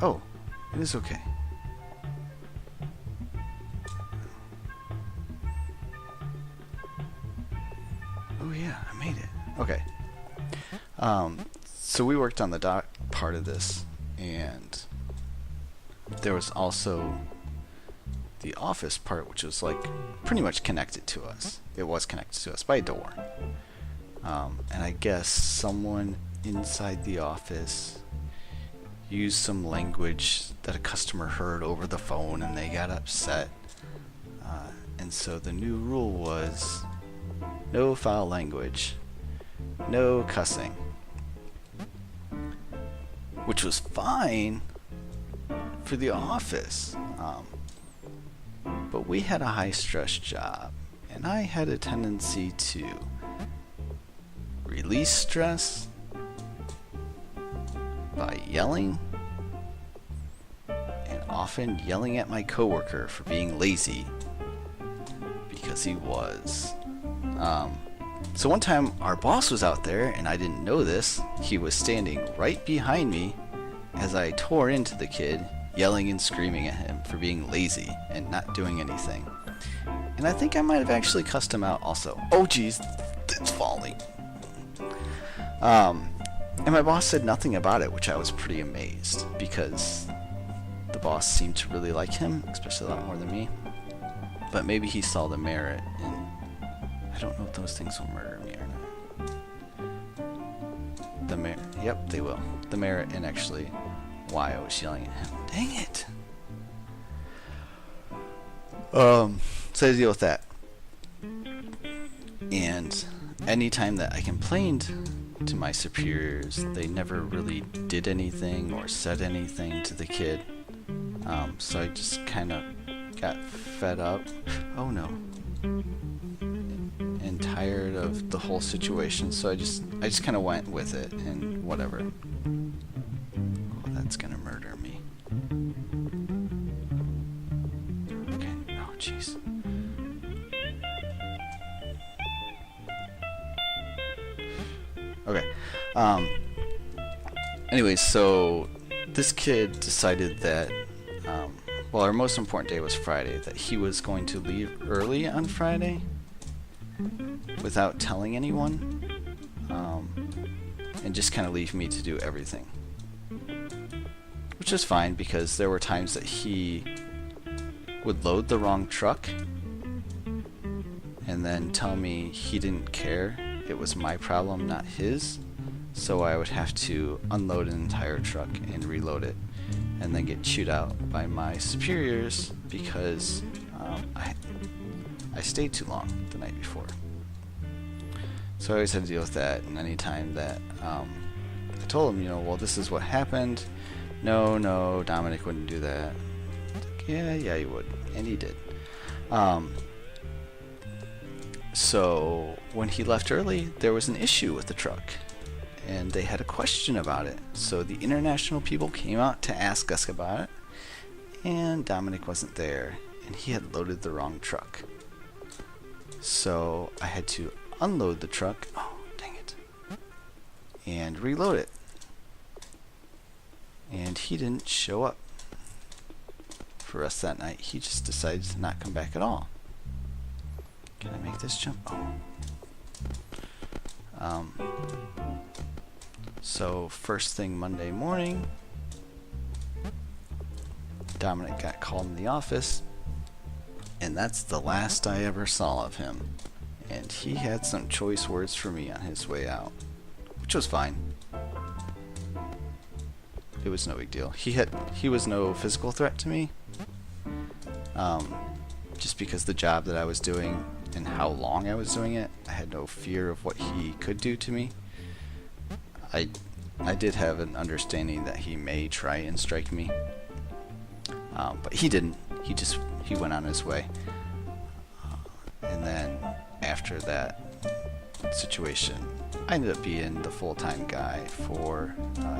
Oh, it is okay. Oh yeah, I made it. Okay. So we worked on the dock part of this, and there was also the office part, which was like pretty much connected to us. It was connected to us by a door. And I guess someone inside the office used some language that a customer heard over the phone, and they got upset. And so the new rule was no foul language, no cussing, which was fine for the office. But we had a high-stress job, and I had a tendency to release stress by yelling, and often yelling at my coworker for being lazy, because he was. So one time our boss was out there, and I didn't know this. He was standing right behind me as I tore into the kid, yelling and screaming at him for being lazy and not doing anything. And I think I might have actually cussed him out also. Oh geez, it's falling. And my boss said nothing about it, which I was pretty amazed, because the boss seemed to really like him, especially a lot more than me. But maybe he saw the merit in... I don't know if those things will murder me or not. The merit... Yep, they will. The merit in actually why I was yelling at him. Dang it! So I deal with that. And anytime that I complained to my superiors, they never really did anything or said anything to the kid. So I just kind of got fed up. Oh no. And tired of the whole situation, so I just kind of went with it and whatever. Oh, that's gonna murder me. Okay. Oh jeez. Okay. Anyways, so this kid decided that, well, our most important day was Friday, that he was going to leave early on Friday without telling anyone, and just kind of leave me to do everything. Which is fine, because there were times that he would load the wrong truck and then tell me he didn't care. It was my problem, not his. So I would have to unload an entire truck and reload it, and then get chewed out by my superiors because I stayed too long the night before. So I always had to deal with that. And any time that I told him, well, this is what happened. No, Dominic wouldn't do that. Like, yeah, he would, and he did. So when he left early, there was an issue with the truck, and they had a question about it. So the international people came out to ask us about it, and Dominic wasn't there, and he had loaded the wrong truck. So I had to unload the truck, oh dang it, and reload it. And he didn't show up for us that night. He just decided to not come back at all. Can I make this jump? Oh. So first thing Monday morning, Dominic got called in the office, and that's the last I ever saw of him. And he had some choice words for me on his way out, which was fine. It was no big deal. He was no physical threat to me. Just because the job that I was doing and how long I was doing it, I had no fear of what he could do to me. I did have an understanding that he may try and strike me, but he didn't. He went on his way. And then after that situation, I ended up being the full-time guy for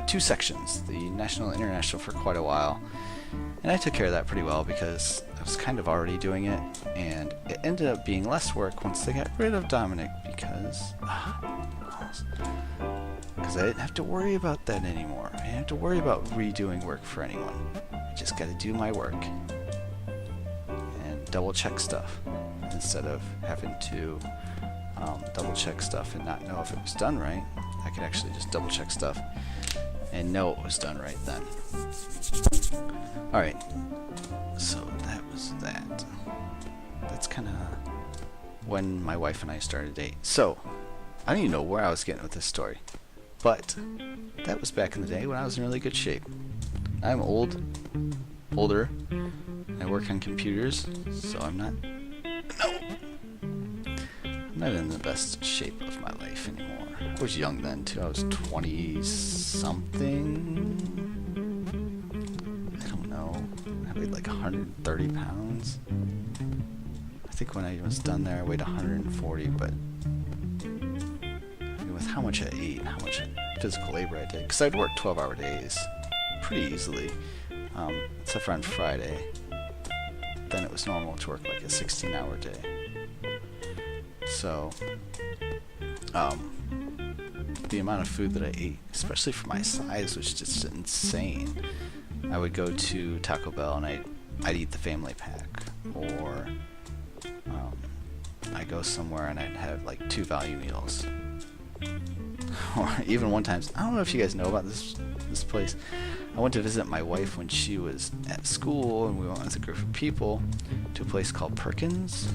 2 sections, the National and International, for quite a while. And I took care of that pretty well because I was kind of already doing it, and it ended up being less work once they got rid of Dominic because I didn't have to worry about that anymore. I didn't have to worry about redoing work for anyone. I just got to do my work and double check stuff instead of having to double check stuff and not know if it was done right. I could actually just double check stuff and know it was done right then. Alright, so that was that. That's kind of when my wife and I started to date. So, I don't even know where I was getting with this story, but that was back in the day when I was in really good shape. I'm older, I work on computers, so I'm not in the best shape of my life anymore. I was young then too. I was 20 something. I don't know. I weighed like 130 pounds. I think when I was done there I weighed 140, but I mean, with how much I ate and how much physical labor I did, because I'd work 12-hour days pretty easily, except for on Friday. Then it was normal to work like a 16-hour day. So, the amount of food that I ate, especially for my size, was just insane. I would go to Taco Bell and I'd eat the family pack, or I'd go somewhere and I'd have like 2 value meals. Or even one time, I don't know if you guys know about this place. I went to visit my wife when she was at school, and we went with a group of people to a place called Perkins,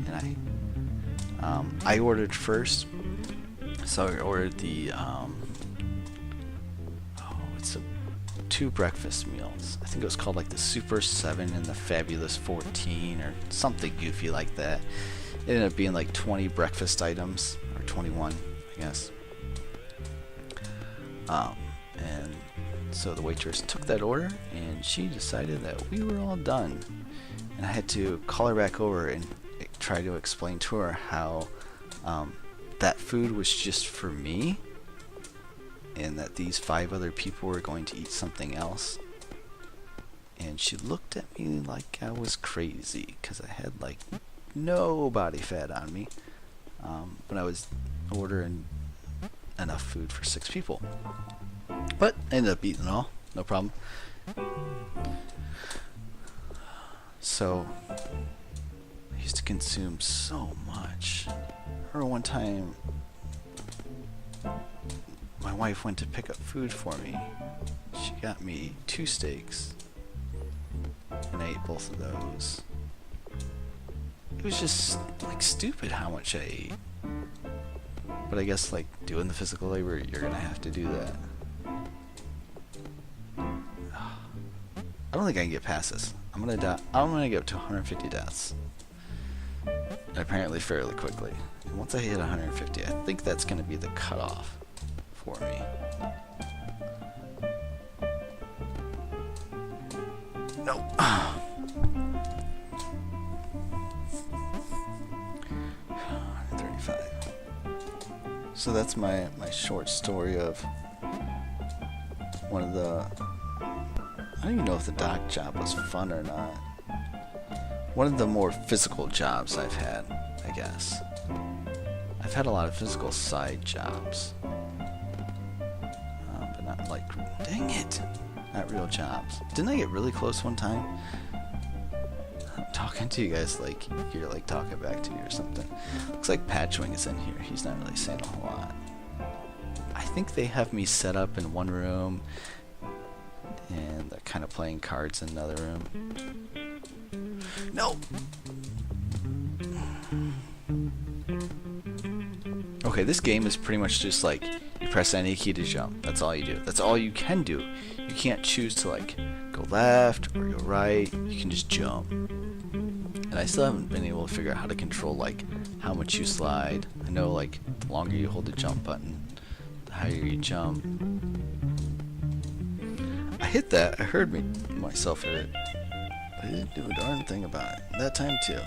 and I ordered first, so I ordered the, it's 2 breakfast meals. I think it was called like the Super 7 and the Fabulous 14 or something goofy like that. It ended up being like 20 breakfast items, or 21, I guess. And so the waitress took that order, and she decided that we were all done. And I had to call her back over and try to explain to her how that food was just for me, and that these 5 other people were going to eat something else. And she looked at me like I was crazy because I had like no body fat on me, but I was ordering enough food for 6 people. But I ended up eating it all, no problem. So I used to consume so much. I remember one time my wife went to pick up food for me. She got me 2 steaks, and I ate both of those. It was just like stupid how much I ate. But I guess like doing the physical labor, you're gonna have to do that. I don't think I can get past this. I'm gonna die. I'm gonna get up to 150 deaths, apparently fairly quickly. And once I hit 150, I think that's gonna be the cutoff for me. No. 135. So that's my short story of one of the, I don't even know if the dock job was fun or not. One of the more physical jobs I've had, I guess. I've had a lot of physical side jobs. But not like, dang it, not real jobs. Didn't I get really close one time? I'm talking to you guys like you're like talking back to me or something. Looks like Patchwing is in here. He's not really saying a whole lot. I think they have me set up in one room, and they're kind of playing cards in another room. No! Okay, this game is pretty much just like, you press any key to jump. That's all you do. That's all you can do. You can't choose to like, go left or go right. You can just jump. And I still haven't been able to figure out how to control like, how much you slide. I know like, the longer you hold the jump button, the higher you jump. I hit that. I heard myself hit it. But I didn't do a darn thing about it. That time too.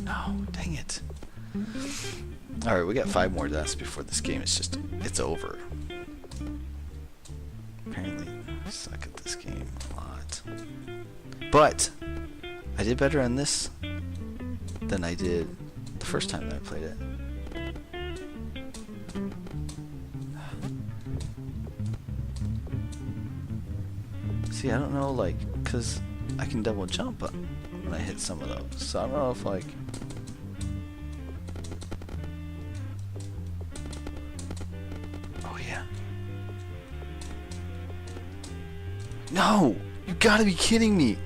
No, dang it. Alright, we got 5 more deaths before this game is just, it's over. Apparently, I suck at this game a lot. But, I did better on this than I did the first time that I played it. See, I don't know, like, because I can double jump when I hit some of those. So I don't know if, like... Oh, yeah. No! You gotta be kidding me!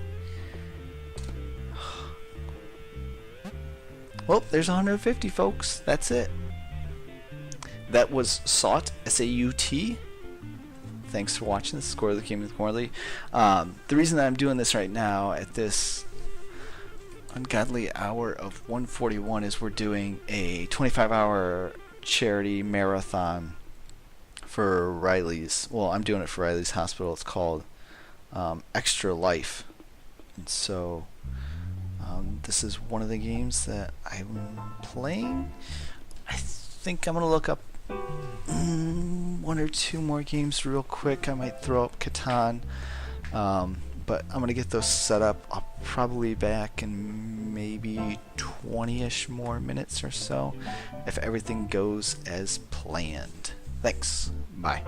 Well, there's 150, folks. That's it. That was Saut, S-A-U-T. Thanks for watching. This is Gourley, GamingwithGourley. The reason that I'm doing this right now at this ungodly hour of 1:41 is we're doing a 25-hour charity marathon for Riley's. Well, I'm doing it for Riley's hospital. It's called Extra Life. And so this is one of the games that I'm playing. I think I'm going to look up 1 or 2 more games real quick. I might throw up Catan, but I'm gonna get those set up. I'll probably be back in maybe 20-ish more minutes or so if everything goes as planned. Thanks. Bye.